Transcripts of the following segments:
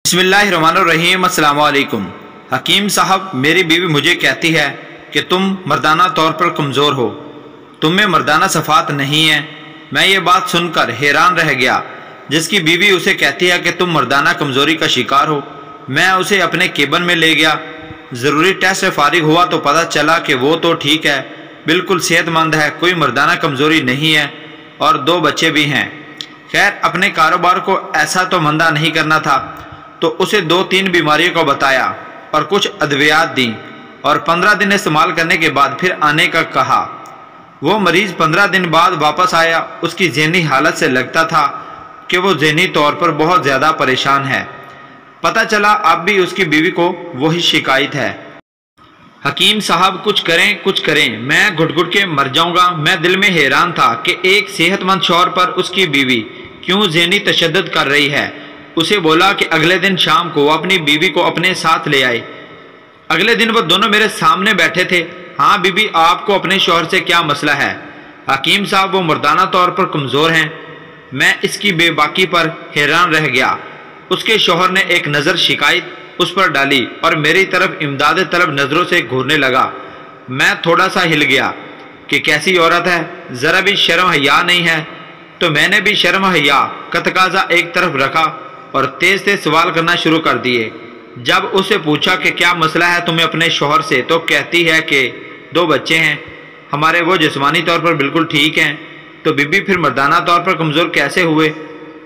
बिस्मिल्लाहिर्रहमानिर्रहीम। अस्सलाम वालेकुम। हकीम साहब, मेरी बीवी मुझे कहती है कि तुम मर्दाना तौर पर कमज़ोर हो, तुम में मर्दाना सफ़ात नहीं है। मैं ये बात सुनकर हैरान रह गया। जिसकी बीवी उसे कहती है कि तुम मर्दाना कमज़ोरी का शिकार हो। मैं उसे अपने केबिन में ले गया। ज़रूरी टेस्ट से फारिग हुआ तो पता चला कि वो तो ठीक है, बिल्कुल सेहतमंद है, कोई मर्दाना कमज़ोरी नहीं है और 2 बच्चे भी हैं। खैर, अपने कारोबार को ऐसा तो मंदा नहीं करना था, तो उसे 2-3 बीमारियों को बताया और कुछ अद्वियात दी और 15 दिन इस्तेमाल करने के बाद फिर आने का कहा। वो मरीज़ 15 दिन बाद वापस आया। उसकी ज़हनी हालत से लगता था कि वो ज़हनी तौर पर बहुत ज़्यादा परेशान है। पता चला अब भी उसकी बीवी को वही शिकायत है। हकीम साहब, कुछ करें, मैं घुट घुट के मर जाऊंगा। मैं दिल में हैरान था कि एक सेहतमंद शौहर पर उसकी बीवी क्यों ज़हनी तशद्दुद कर रही है। उसे बोला कि अगले दिन शाम को अपनी बीवी को अपने साथ ले आए। अगले दिन वो दोनों मेरे सामने बैठे थे। हाँ बीबी, आपको अपने शौहर से क्या मसला है? हकीम साहब, वो मर्दाना तौर पर कमज़ोर हैं। मैं इसकी बेबाकी पर हैरान रह गया। उसके शौहर ने एक नज़र शिकायत उस पर डाली और मेरी तरफ इमदाद तलब नज़रों से घूरने लगा। मैं थोड़ा सा हिल गया कि कैसी औरत है, ज़रा भी शर्म हया नहीं है। तो मैंने भी शर्म हया का तकाज़ा एक तरफ रखा और तेज तेज सवाल करना शुरू कर दिए। जब उसे पूछा कि क्या मसला है तुम्हें अपने शौहर से, तो कहती है कि 2 बच्चे हैं हमारे, वो जिस्मानी तौर पर बिल्कुल ठीक हैं। तो बीबी, फिर मर्दाना तौर पर कमज़ोर कैसे हुए?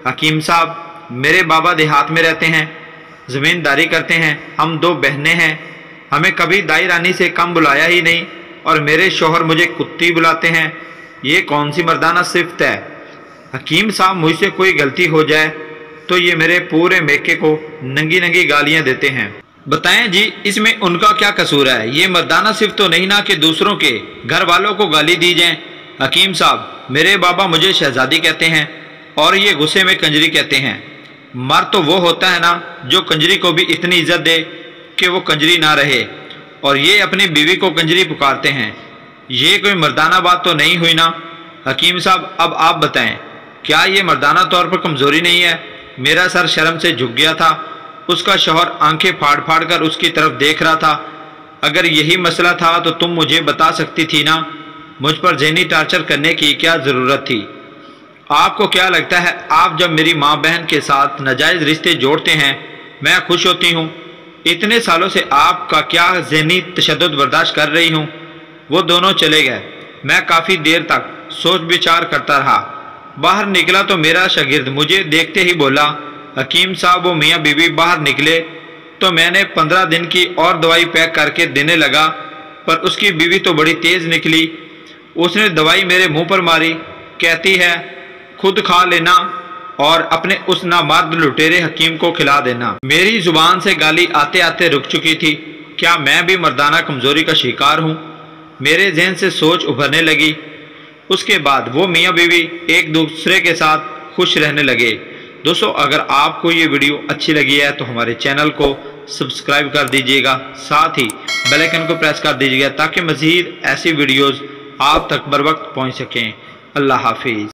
हकीम साहब, मेरे बाबा देहात में रहते हैं, ज़मींदारी करते हैं, हम 2 बहनें हैं, हमें कभी दाई रानी से कम बुलाया ही नहीं और मेरे शौहर मुझे कुत्ती बुलाते हैं। ये कौन सी मर्दाना सिफ़त है? हकीम साहब, मुझसे कोई गलती हो जाए तो ये मेरे पूरे मेके को नंगी नंगी गालियां देते हैं। बताएं जी, इसमें उनका क्या कसूर है? ये मर्दाना सिर्फ तो नहीं ना कि दूसरों के घर वालों को गाली दी जाए। हकीम साहब, मेरे बाबा मुझे शहजादी कहते हैं और ये गुस्से में कंजरी कहते हैं। मर्द तो वो होता है ना जो कंजरी को भी इतनी इज्जत दे कि वो कंजरी ना रहे, और ये अपनी बीवी को कंजरी पुकारते हैं। ये कोई मर्दाना बात तो नहीं हुई ना? हकीम साहब, अब आप बताएं, क्या ये मर्दाना तौर पर कमज़ोरी नहीं है? मेरा सर शर्म से झुक गया था। उसका शौहर आंखें फाड़ फाड़ कर उसकी तरफ देख रहा था। अगर यही मसला था तो तुम मुझे बता सकती थी ना। मुझ पर ज़हनी टार्चर करने की क्या ज़रूरत थी? आपको क्या लगता है, आप जब मेरी माँ बहन के साथ नाजायज़ रिश्ते जोड़ते हैं मैं खुश होती हूँ? इतने सालों से आपका क्या ज़हनी तशद्दुद बर्दाश्त कर रही हूँ। वो दोनों चले गए। मैं काफ़ी देर तक सोच विचार करता रहा। बाहर निकला तो मेरा शागिर्द मुझे देखते ही बोला, हकीम साहब, वो मियाँ बीवी बाहर निकले। तो मैंने 15 दिन की और दवाई पैक करके देने लगा, पर उसकी बीवी तो बड़ी तेज़ निकली। उसने दवाई मेरे मुंह पर मारी, कहती है खुद खा लेना और अपने उस नामर्द लुटेरे हकीम को खिला देना। मेरी जुबान से गाली आते आते रुक चुकी थी। क्या मैं भी मर्दाना कमज़ोरी का शिकार हूँ? मेरे जहन से सोच उभरने लगी। उसके बाद वो मियाँ बीवी एक दूसरे के साथ खुश रहने लगे। दोस्तों, अगर आपको ये वीडियो अच्छी लगी है तो हमारे चैनल को सब्सक्राइब कर दीजिएगा, साथ ही बेल आइकन को प्रेस कर दीजिएगा ताकि मज़ीद ऐसी वीडियोज़ आप तक बर वक्त पहुँच सकें। अल्लाह हाफिज़।